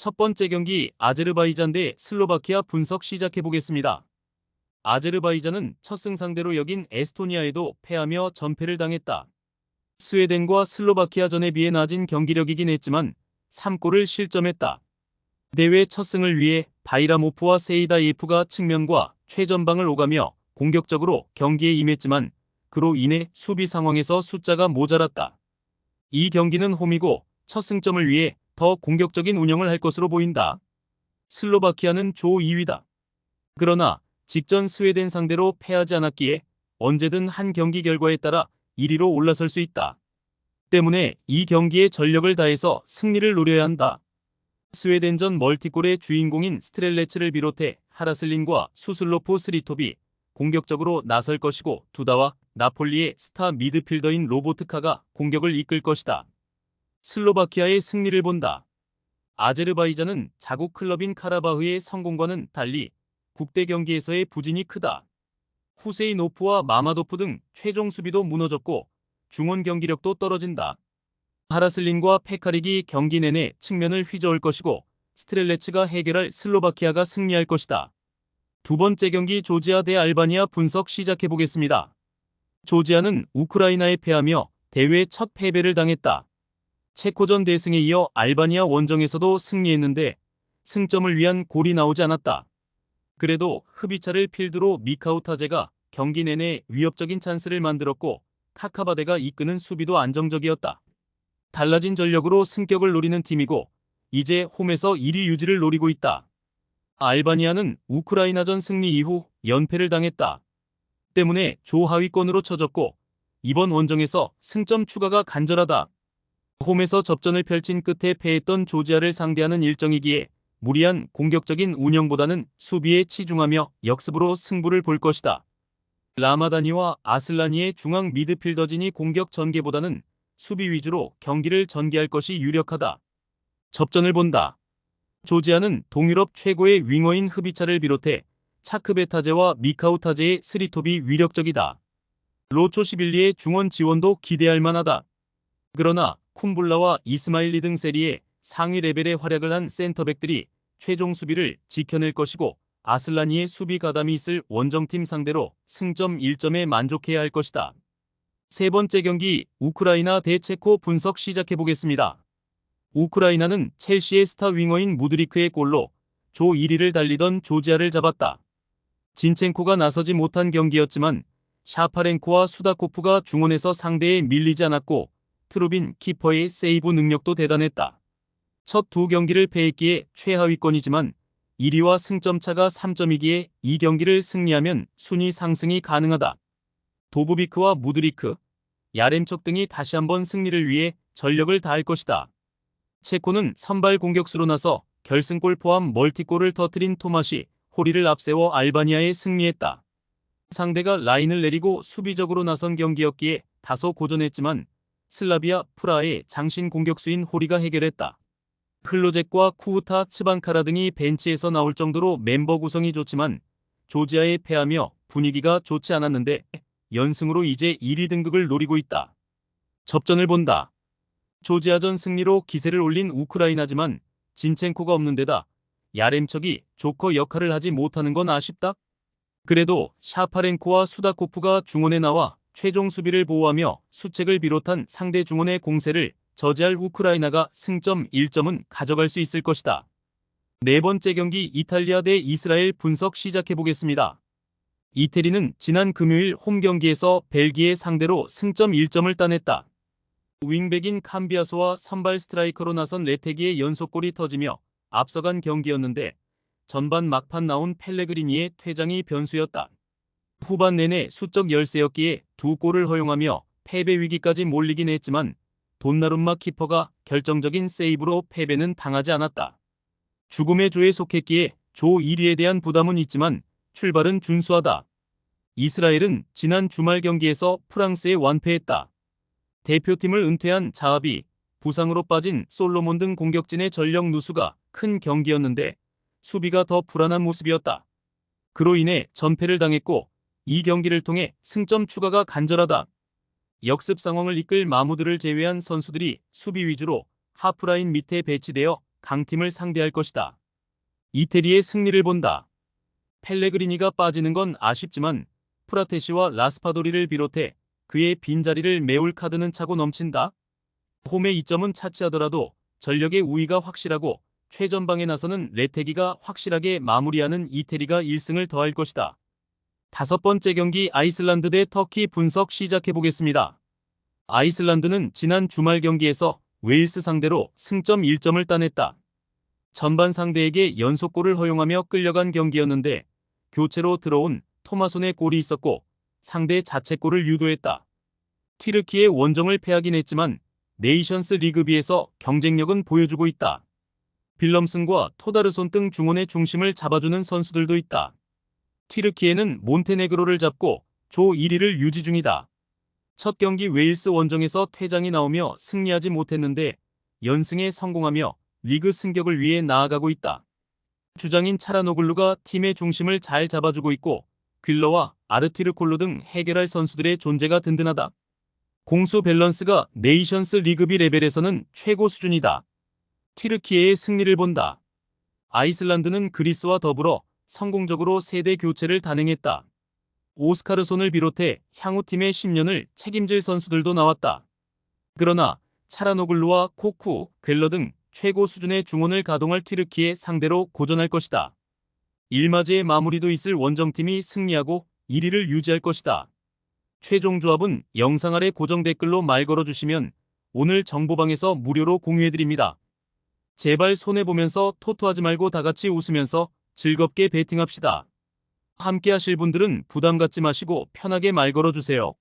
첫 번째 경기 아제르바이잔 대 슬로바키아 분석 시작해 보겠습니다. 아제르바이잔은 첫 승상대로 여긴 에스토니아에도 패하며 전패를 당했다. 스웨덴과 슬로바키아전에 비해 낮은 경기력이긴 했지만 3골을 실점했다. 대회 첫 승을 위해 바이라모프와 세이다예프가 측면과 최전방을 오가며 공격적으로 경기에 임했지만 그로 인해 수비 상황에서 숫자가 모자랐다. 이 경기는 홈이고 첫 승점을 위해 더 공격적인 운영을 할 것으로 보인다. 슬로바키아는 조 2위다. 그러나 직전 스웨덴 상대로 패하지 않았기에 언제든 한 경기 결과에 따라 1위로 올라설 수 있다. 때문에 이 경기에 전력을 다해서 승리를 노려야 한다. 스웨덴전 멀티골의 주인공인 스트렐레츠를 비롯해 하라슬린과 수슬로프 스리톱이 공격적으로 나설 것이고 두다와 나폴리의 스타 미드필더인 로보트카가 공격을 이끌 것이다. 슬로바키아의 승리를 본다. 아제르바이잔은 자국 클럽인 카라바흐의 성공과는 달리 국대 경기에서의 부진이 크다. 후세이노프와 마마도프 등 최종 수비도 무너졌고 중원 경기력도 떨어진다. 하라슬린과 페카릭이 경기 내내 측면을 휘저을 것이고 스트렐레츠가 해결할 슬로바키아가 승리할 것이다. 두 번째 경기 조지아 대 알바니아 분석 시작해 보겠습니다. 조지아는 우크라이나에 패하며 대회 첫 패배를 당했다. 체코전 대승에 이어 알바니아 원정에서도 승리했는데 승점을 위한 골이 나오지 않았다. 그래도 흡이차를 필두로 미카우타제가 경기 내내 위협적인 찬스를 만들었고 카카바데가 이끄는 수비도 안정적이었다. 달라진 전력으로 승격을 노리는 팀이고 이제 홈에서 1위 유지를 노리고 있다. 알바니아는 우크라이나전 승리 이후 연패를 당했다. 때문에 조하위권으로 처졌고 이번 원정에서 승점 추가가 간절하다. 홈에서 접전을 펼친 끝에 패했던 조지아를 상대하는 일정이기에 무리한 공격적인 운영보다는 수비에 치중하며 역습으로 승부를 볼 것이다. 라마다니와 아슬라니의 중앙 미드필더진이 공격 전개보다는 수비 위주로 경기를 전개할 것이 유력하다. 접전을 본다. 조지아는 동유럽 최고의 윙어인 흡이차를 비롯해 차크베타제와 미카우타제의 스리톱이 위력적이다. 로초시빌리의 중원 지원도 기대할 만하다. 그러나 쿰불라와 이스마일리 등 세리에 상위 레벨의 활약을 한 센터백들이 최종 수비를 지켜낼 것이고 아슬라니의 수비 가담이 있을 원정팀 상대로 승점 1점에 만족해야 할 것이다. 세 번째 경기 우크라이나 대 체코 분석 시작해 보겠습니다. 우크라이나는 첼시의 스타 윙어인 무드리크의 골로 조 1위를 달리던 조지아를 잡았다. 진첸코가 나서지 못한 경기였지만 샤파렌코와 수다코프가 중원에서 상대에 밀리지 않았고 트루빈 키퍼의 세이브 능력도 대단했다. 첫 두 경기를 패했기에 최하위권이지만 1위와 승점차가 3점이기에 이 경기를 승리하면 순위 상승이 가능하다. 도브비크와 무드리크, 야렘촉 등이 다시 한번 승리를 위해 전력을 다할 것이다. 체코는 선발 공격수로 나서 결승골 포함 멀티골을 터뜨린 토마시 호리를 앞세워 알바니아에 승리했다. 상대가 라인을 내리고 수비적으로 나선 경기였기에 다소 고전했지만 슬라비아 프라하의 장신 공격수인 호리가 해결했다. 클로젝과 쿠우타, 츠방카라 등이 벤치에서 나올 정도로 멤버 구성이 좋지만 조지아에 패하며 분위기가 좋지 않았는데 연승으로 이제 1위 등극을 노리고 있다. 접전을 본다. 조지아전 승리로 기세를 올린 우크라이나지만 진첸코가 없는 데다 야렘척이 조커 역할을 하지 못하는 건 아쉽다. 그래도 샤파렌코와 수다코프가 중원에 나와 최종 수비를 보호하며 수책을 비롯한 상대 중원의 공세를 저지할 우크라이나가 승점 1점은 가져갈 수 있을 것이다. 네 번째 경기 이탈리아 대 이스라엘 분석 시작해 보겠습니다. 이태리는 지난 금요일 홈 경기에서 벨기에 상대로 승점 1점을 따냈다. 윙백인 캄비아소와 선발 스트라이커로 나선 레테기의 연속골이 터지며 앞서간 경기였는데 전반 막판 나온 펠레그리니의 퇴장이 변수였다. 후반 내내 수적 열세였기에 두 골을 허용하며 패배 위기까지 몰리긴 했지만 돈나룸마 키퍼가 결정적인 세이브로 패배는 당하지 않았다. 죽음의 조에 속했기에 조 1위에 대한 부담은 있지만 출발은 준수하다. 이스라엘은 지난 주말 경기에서 프랑스에 완패했다. 대표팀을 은퇴한 자하비, 부상으로 빠진 솔로몬 등 공격진의 전력 누수가 큰 경기였는데 수비가 더 불안한 모습이었다. 그로 인해 전패를 당했고 이 경기를 통해 승점 추가가 간절하다. 역습 상황을 이끌 마무드를 제외한 선수들이 수비 위주로 하프라인 밑에 배치되어 강팀을 상대할 것이다. 이태리의 승리를 본다. 펠레그리니가 빠지는 건 아쉽지만 프라테시와 라스파도리를 비롯해 그의 빈자리를 메울 카드는 차고 넘친다. 홈의 이점은 차치하더라도 전력의 우위가 확실하고 최전방에 나서는 레테기가 확실하게 마무리하는 이태리가 1승을 더할 것이다. 다섯 번째 경기 아이슬란드 대 터키 분석 시작해보겠습니다. 아이슬란드는 지난 주말 경기에서 웨일스 상대로 승점 1점을 따냈다. 전반 상대에게 연속골을 허용하며 끌려간 경기였는데 교체로 들어온 토마손의 골이 있었고 상대 자책골을 유도했다. 튀르키의 원정을 패하긴 했지만 네이션스 리그비에서 경쟁력은 보여주고 있다. 빌럼슨과 토다르손 등 중원의 중심을 잡아주는 선수들도 있다. 튀르키예는 몬테네그로를 잡고 조 1위를 유지 중이다. 첫 경기 웨일스 원정에서 퇴장이 나오며 승리하지 못했는데 연승에 성공하며 리그 승격을 위해 나아가고 있다. 주장인 차라노글루가 팀의 중심을 잘 잡아주고 있고 퀼러와 아르티르콜루 등 해결할 선수들의 존재가 든든하다. 공수 밸런스가 네이션스 리그비 레벨에서는 최고 수준이다. 튀르키예의 승리를 본다. 아이슬란드는 그리스와 더불어 성공적으로 세대 교체를 단행했다. 오스카르손을 비롯해 향후 팀의 10년을 책임질 선수들도 나왔다. 그러나 차라노글루와 코쿠, 괸러 등 최고 수준의 중원을 가동할 튀르키예 상대로 고전할 것이다. 일마지의 마무리도 있을 원정팀이 승리하고 1위를 유지할 것이다. 최종 조합은 영상 아래 고정 댓글로 말 걸어주시면 오늘 정보방에서 무료로 공유해드립니다. 제발 손해보면서 토토하지 말고 다같이 웃으면서 즐겁게 베팅합시다. 함께 하실 분들은 부담 갖지 마시고 편하게 말 걸어주세요.